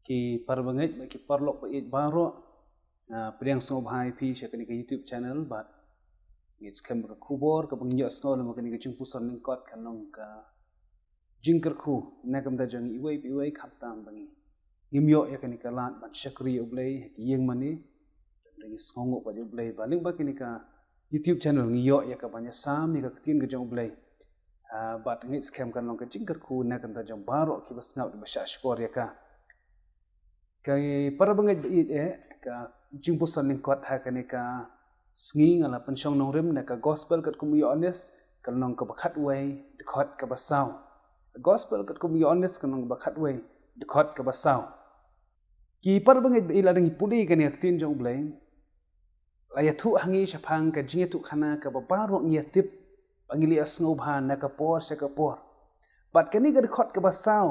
ki parbangai ki parlok pa it baro priang snow bhai phi shakani ka YouTube channel but it's kem ka khubor ka bangyo snow lam ka ni ka jingpusan ning kot kanong ka jingkar khu nakam da jang iwai khaptam bangi nimyo yakani ka lat ban shakri oblay yeng mani ring sngongo pa oblay baling ba kini ka YouTube channel ngiyo yaka banya sam ni ka tin ka jang oblay but ngits kem kanong ka jingkar khu nakam da jang baro ki basngaw ba shashkor yaka kay para bangai it ka jingpusan ning kot ha kani ka sngi ngala pensyong nong rim na ka gospel kat kum yo honest kanong ka bakhat way dekot ka basaw gospel kat kum yo honest kanong bakhat way dekot ka basaw ki par bangai ila dang ipuli kani aktin jong blay laya thu hangi shapang ka jinge tu khana ka babaro ngiatip pangili asngo bhan na ka por sa ka por bat kani ka dekot ka basaw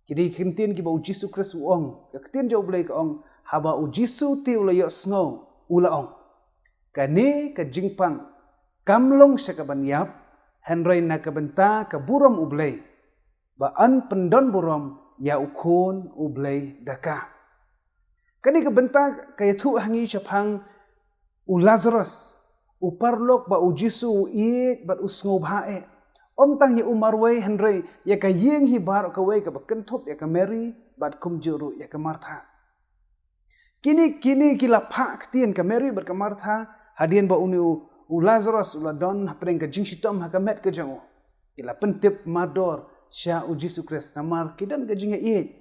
kidi kintin ki ba Jesus Christ uong ka tin jong blay ka ong haba u Jesus ti ula yo sngo ula ong kani ka jingpang kamlong sa kabanyap henry na kabenta ka buram ublay ba an pendon buram ya ukun ublay daka kani ka benta kay thu hangi shapang u Lazarus u parlok ba u Jisu it bat usngo bhae tang ya umarway henry ya ka yeng hi bar ka way ka bakentop ya ka Mary bat kumjuru ya ka Martha kini kila pak tien ka Mary bat ka Martha hadian ba uni u Lazarus ula don hapreng ka jing sitom ha ka met ka jango kila pentip mador sya u Jesus Christ namar kidan ka jing it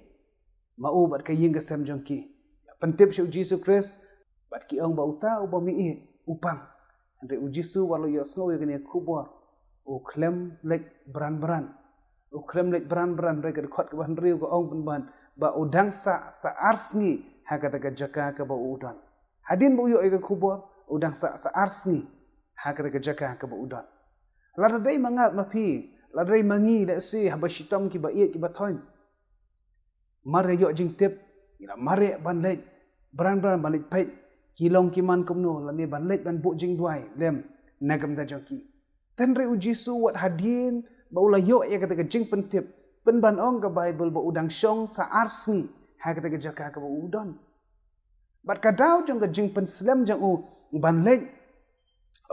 mau bat ka yeng ka sem jongki pentip sya u Jesus Christ bat ki ong ba uta u ba mi it upang andre u Jesus walau yo sngo ya kani kubor u klem lek bran u klem lek bran reka khot ka ban riu ka ong ban ba u dangsa sa arsni ha kata ka jaka ka ba udan hadin ba u yo ka kubor udang sa arsni ha kata ka jaka ka ba udan ladai mangat mapi ladai mangi da si habashitam ki ba iet ki ba thoin mare yo jing tip ila mare ban lek bran balik pait kilong kiman kumno lani ban lek ban bu jing duai lem nagam da joki tanre u Jisu wat hadin ba ula yo ya kata ka jing pentip pen ban ong ka Bible ba udang syong sa arsni ha kata ka jaka ka ba udan bat ka daw jong ka jing pen slam jang u ban lek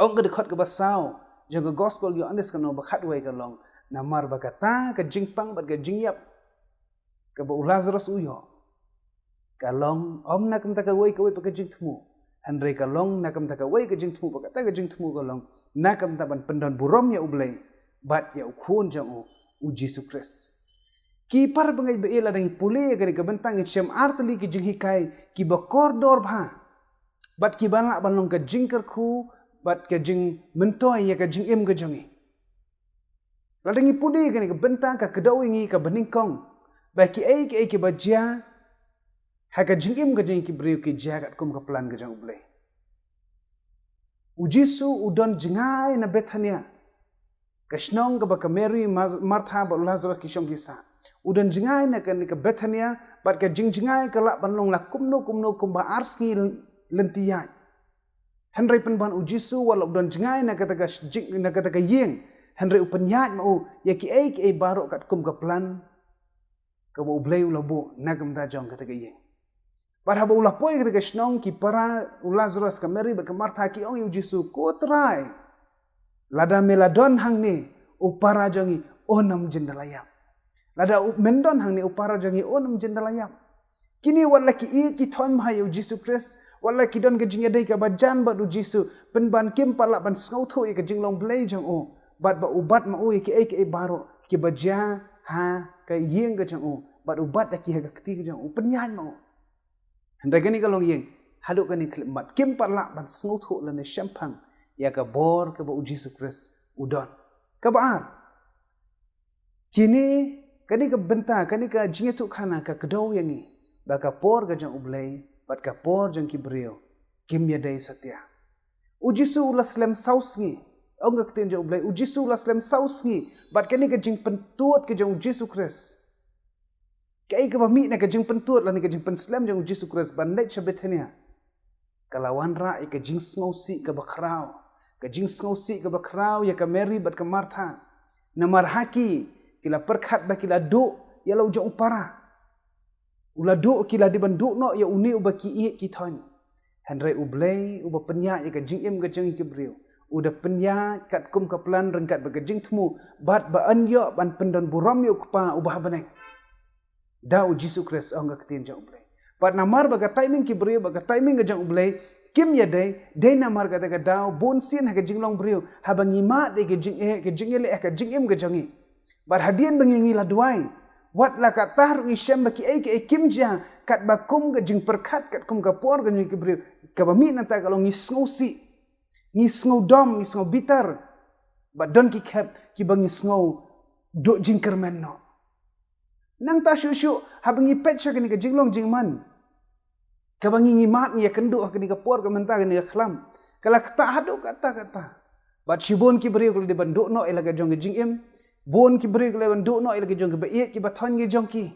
ong ka dekot ka basaw jong ka gospel yo andes kano ba khatway ka long namar ba kata ka jing pang bat ka jing yap ka ba Lazarus uyo ka long na kam ta ka way pa ka jing thmu hanre ka long na kam ta ka way ka jing thmu pa ka ta ka jing thmu ka long na kam ta ban pendon burom ya ublay bat ya ukhun jang u Jesus Christ ki par bangai ba ila dang pule ka ka bentang shem artli ki jing hikai ki ba kordor bha bat ki banla ban long ka jingkar khu bat ka jing mentoy ya ka jing im ka jangi ladang ipudi ka ni ka bentang ka kedawingi ka beningkong ba ki ai ki ba ja ha ka jing im ka jing ki brew ki ja kat kum ka plan ka jang ublay u Jisu udon jingai na Bethania ka shnong ka ba ka Mary Martha ba Lazarus ki shong ki sa udon jingai na ka Bethania bat ka jingai ka la ban long la kumno kumba arsni lentiya henry penban u Jisu wala udon jingai na kata ka yeng henry upanyat mau ya ki ai baro kat kum ka plan ka bo blay ulabo nagam da jong kata ka yeng para ba ula poy kata ka shnong ki para u Lazarus ka Mary ba ka Martha ki ong u Jisu ko try lada meladon hang ni u para jongi onam jendalayam lada mendon hang ni u para jongi onam jendalayam kini wala ki i ki thon mai u Jesus Christ wala ki don ka jing dai ka ba jan ba u Jisu pen ban kim pala ban skau tho i ka jing long blay jong o bat ba ubat ma u ki ai baro ki ba ja ha ka yeng ka jong o bat ubat ki ha ka ti ka jong o penyan ma handa gani ka long yeng hadu ka ni klimat kim pala ban skau tho la ne shampang ya ka bor ka ba u Jesus Christ udon ka ba ar kini kani ka benta kani ka jing tu khana ka kedaw yangi ba ka por ka jang ublay bat ka por jang ki brio kim ya dai satya u Jisu laslam sausngi ong ka tin jang ublay u Jisu laslam sausngi bat kani ka jing pentuat ka jang Jesus Christ kai ka ba mi na ka jing pentuat la ni ka jing penslam jang Jesus Christ ban lek Bethania kalawan ra ka jing sngosi ka bakraw ka jing sngosi ka bakraw ya ka Mary bat ka Martha namar haki kila perkhat ba kila do ya lau jong para Ula duk kila di banduk no ya uni uba ki i ki thon. Henry ublay uba penya ya ka jing ka jing ki brio. Uda penya kat kum ka plan rengkat ba ka jing tmu bat ba an yo ban pendan buram yo kupa ubah baneng. Da u Jisu Kristus ang ka tin jang ublay. Pat namar ba ka timing ki brio ba ka timing ka jang ublay kim ya day namar ka ta ka daw bon sin ha ka jing long brio ha bangima de ka jing ele ka jing ka jangi. Bat hadian bangi la duai. Wat la kat tar ngi shem ba ki ai kim ja kat ba kum ka jing perkat kat kum ka por ka ki brio ka ba mi nanta ka long ngi sngosi. Ngi sngow dom, ngi sngow bitar. Ba don ki kep ki bangi sngow do jing kermen no. Nang ta shu ha bangi pet sha ka ni ka jing long jing man. Ka bangi ngi mat ni ka ndu ka ni ka por ka menta ka ni ka khlam. Kala kata hadu kata. Ba shibon ki brio ka di banduk no ila ka jong jing im. Bon ki beri kele banduk no ila ki jong ki bait ki bathon ki jong ki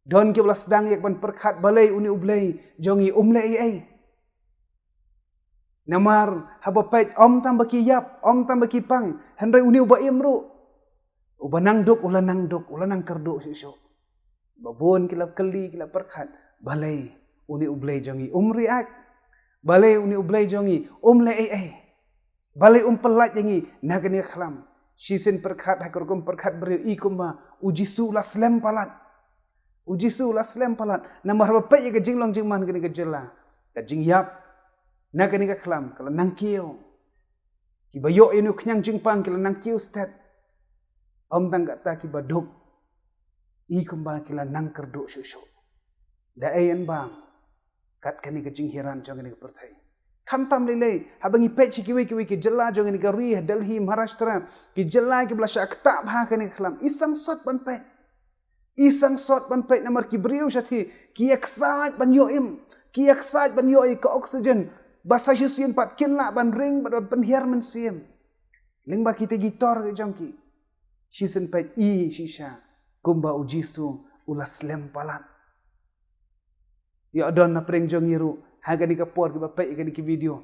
don ki blas dang yak ban perkhat balai uni ublai jong i umle ai namar haba pait om tam baki yap om tam baki pang henry uni uba imru uba nang duk ula nang kerduk sisyo babon ki lap keli ki lap perkhat balai uni ublai jong i umri ak balai uni ublai jong i umle ai balai pelat jong i nagani khlam Shisin perkhat hakurkum perkhat beri ikuma ujisu la slem palat. Ujisu la slem palat. Namar bapak ya kejing long jing man kini kejela. Kejing yap. Na kini keklam kala nang kieu. Kibayo inu kenyang jing pang kala nang kieu stat. Om tang kata kibaduk. Ikuma kila nang kerduk susu. Da ayan bang. Kat kini kejing hiran jong kini kepertai. Khantam lele habangi pech kiwi ki jela jong ni Delhi Maharashtra ki jela ki blasha akta bha kani khlam isang sot ban pe namar ki briu shathi ki exaj ban yo im ki exaj ban yo ka oxygen basa sien pat kin la ban ring ban hiar men siem ling ba ki te gitar jong ki shisen pe I shisha kumba ujisu ulas lem palat ya don na preng jong yiru haga ni kapor ki bapai ki video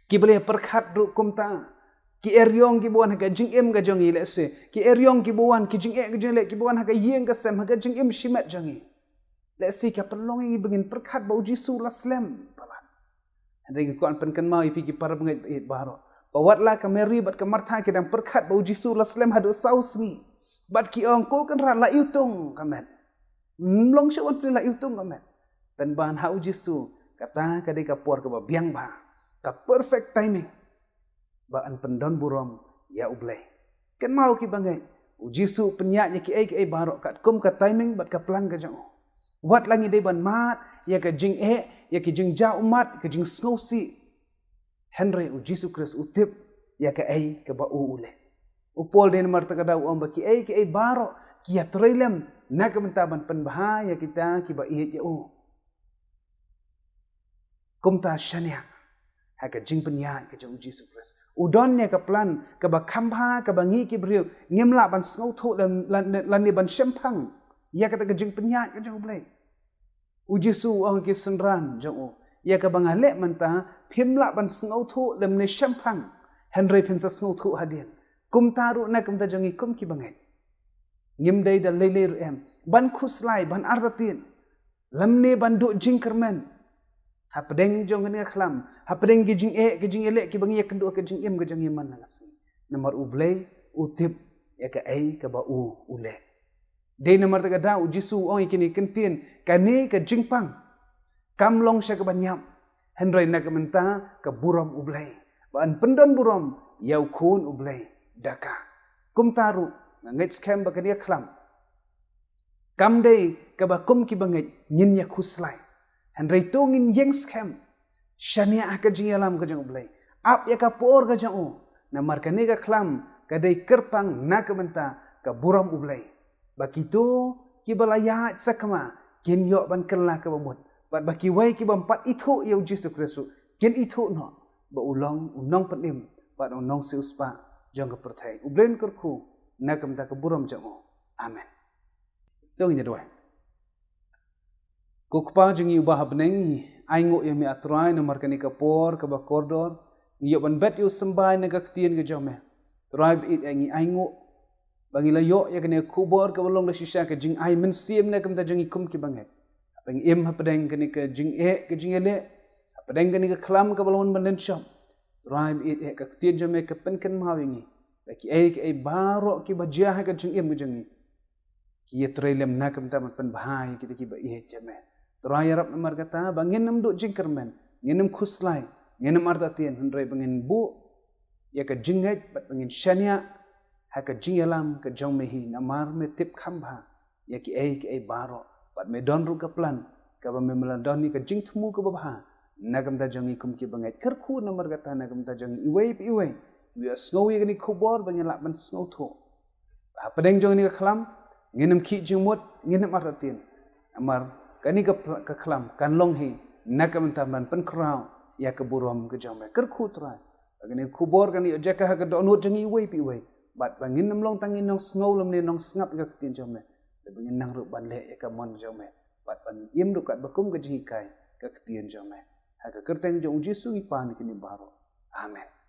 ki boleh perkhat ru kumta ki eryong ki buan haga jing em ga jongi le se ki eryong ki buan ki jing e ga jing le ki buan haga yeng ga sem haga jing em shimat jongi le se ka pelong ngi bengin perkhat bau jisu laslem palan hande ki kon pen kan mau ipi ki par bengai it baro bawat la ka meri bat ka martha ki dang perkhat bau jisu laslem hadu saus ngi bat ki ong ko kan ra la itung kamet long shon la itung kamet pen ban hau jisu kata kadai kapor ke biang ba ka perfect timing ba an pendon burom ya ublay ken mau ki bangai ujisu penyaknya ki ai barok kat kum ka timing bat ka plan ka jang wat langi dei ban mat ya ka jing ya ki jing ja umat ka jing sngosi henry ujisu Kristus utip ya ka ai ka ba ule upol den marta ka daw om ba ki ai barok ki ya trelem na ka mentaban penbah ya kita ki ba ya kumta shania haka jing penya ke jong Jesus Christ udon ne ka plan ka ba khamha ka ba ngi ki brio ngemla ban sngo tho lan ni ban shempang ya ka ta jing penya ke jong blai u Jesu ang ki senran jong ya ka bang ale manta phimla ban sngo tho lem ne shempang henry pensa sngo tho hadin kumta ru na kumta jong i kum ki bangai ngim dai da lele ru em ban khuslai ban ardatin lam ne ban do jing kermen hapdeng jong ni khlam hapdeng ki jing ele ki bangi kendo ke jing em ke jing man nasi nomor ublay utip ya ka ai ka ba ule de nomor ta da u Jisu ong kini kentin kani ka jing pang kamlong sya ka banyam henry na ka menta ka buram ublay ban pendon buram yau kun ublay daka kumtaru ngait scam ba ka dia khlam kam dei ka ba kum ki bangai nyin ya khuslai Henry tungin yang scam shania ka jing alam ka jang blai ap ya ka por ka jang namar ka ne ka khlam ka dei kerpang na ka menta ka buram ublai bakito ki balaya sakma kin yo ban kala ka bamut bat baki wai ki bampat itu ya Jesus Kristus kin itu no ba ulong unong penim bat unong si uspa jang ka perthai ublen kerku na ka menta ka buram jang amen tong nya doa Kukpa jungi ubah beneng aingo ya mi atrai nomor kani kapor ka ba kordor ngiyo ban bet yu sembai na ka ktien ke jome tribe it angi aingo bangi la yo ya kene kubor ka balong la shisha ka jing ai men sim na kam ta jangi kum ki banget bangi em ha pedeng kene ka jing ke jing ele pedeng kene ka klam ka balong men shop drive it ka tien jame ka pen kan ma wingi ki ai baro ki bajah ka jing em jangi ki ye trelem na kam ta pen bahai ki ba ye jame trai rap namar kata bangin nam do jing kermen nginam khuslai nginam arta tien hendrai bangin bu ya ka jingai bat bangin shania ha ka jingalam ka jong mehi namar me tip khamba ya ki ai baro bat me don ru ka plan ka ba me melandon ni ka jing thmu ka ba nagam ta jongi kum ki bangai ker khu namar kata nagam ta jongi iwei wi snow ye ni khobor bangin la ban snow tho ha pedeng jong ni ka khlam nginam ki jingmot nginam arta tien amar kani ka khlam kan long hi nakam ta man pen kraw ya ka burom ka jong ker khu trai agani khobor kani jaka ha ka donut jangi iwei bat bangin nam long tangi nong snow lam ne nong snap ka tin jome le bangin nang ru ban le ka mon jome bat ban yem ru kat bakum ka jingi kai ka tin jome ha ka kerteng jong jisu ipan kini baro amen